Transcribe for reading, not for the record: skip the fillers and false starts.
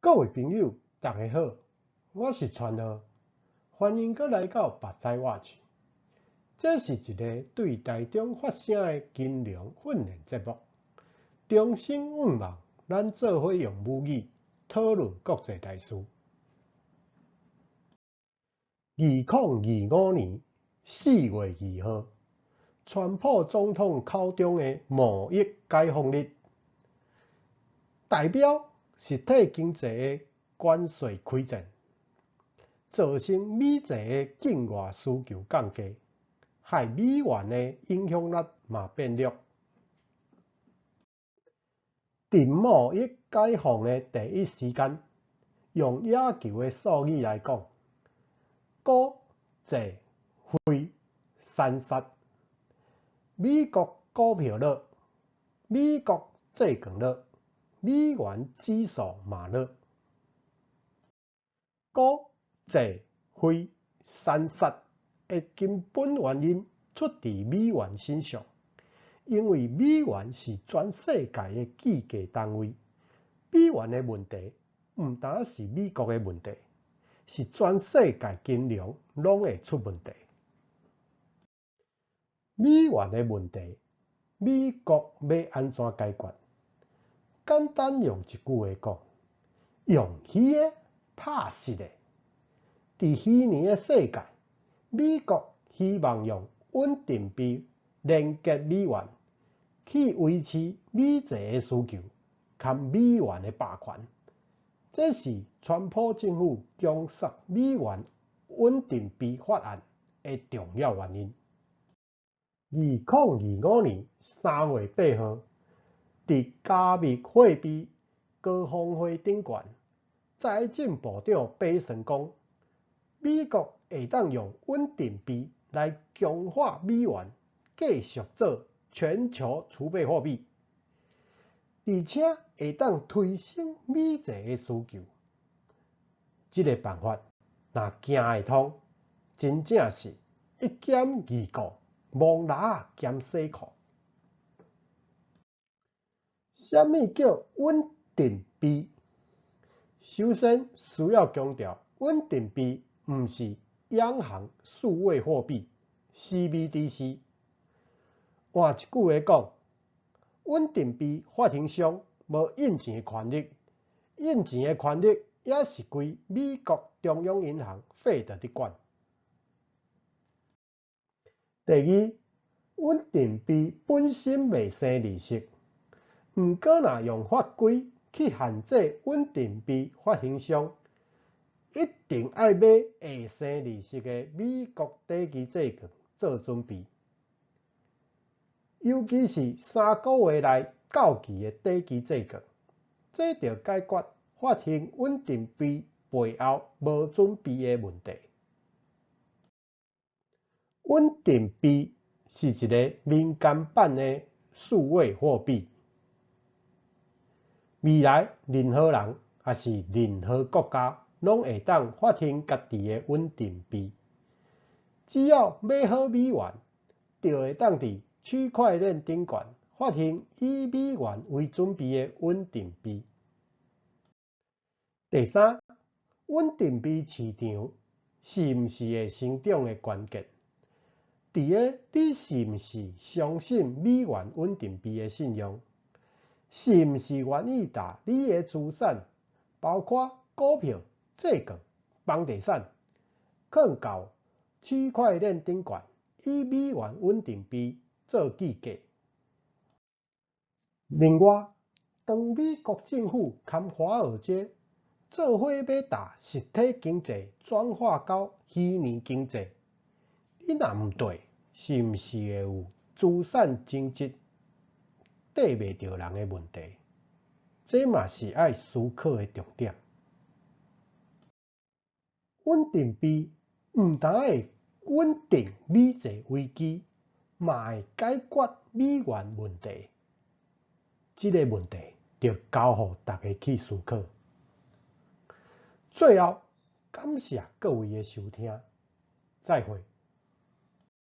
各位朋友，大家好，我是川浩，欢迎搁来到白仔watch。这是一个对台中发生的金融训练节目，中心愿望，咱做伙用母语讨论国际大事。2025年4月2號，川普总统口中的貿易解放日，代表实体经济的关税开战，造成美债的境外需求降低，害美元的影响力嘛变弱。伫贸易解放的第一时间，用野球的术语来讲，股、债、汇、三杀。美国股票落，美国债券落，美元指数嘛落。股、债、汇、三杀的根本原因出自美元身上，因为美元是全世界的计价单位。美元的问题唔单是美国的问题，是全世界金融拢会出问题。美元的问题，美国要安怎解决？简单用一句话讲，用鱼的拍实的。伫去年的世界，美国希望用稳定币连接美元，去维持美债的需求，及美元的霸权。这是川普政府强杀美元稳定币法案的重要原因。2025年3月8號，伫加密貨幣高峰會頂懸，財政部長拜登講，美國會當用穩定幣來強化美元，繼續做全球儲備貨幣，而且會當推升美債的需求。這個辦法若行會通，真正是一兼二顧，望拿兼洗褲。什麼叫穩定幣？首先需要強調，穩定幣唔是央行數位貨幣 CBDC。換一句話講，穩定幣發行商無印錢的權力，印錢的權力也是歸美國中央銀行 Fed 伫管。第二，穩定幣本身未生利息，毋過若用法規去限制穩定幣發行商，一定要買會生利息的美國短期債券做準備，尤其是3個月內到期的短期債券，這就解決發行穩定幣背後無準備的問題。穩定幣是一個民間版的數位貨幣，未來任何人也是任何國家攏會當發行家己的穩定幣，只要買好美元，就會當佇區塊鏈頂懸發行以美元為準備的穩定幣。第三，穩定幣市場是毋是會成長的關鍵，佇個你是毋是相信美元穩定幣的信用，是毋是願意把你的資產，包括股票、債券、房地產，放到區塊鏈頂懸，以美元穩定幣做計價。另外，當美國政府和華爾街做伙要把實體經濟轉化到虛擬經濟，你若毋對，是毋是會有資產增值缀袂到人的問題？這嘛是愛思考的重點。穩定幣毋但會穩定美債危機，嘛會解決美元問題。這個問題就交予大家去思考。最後，感謝各位的收聽，再會。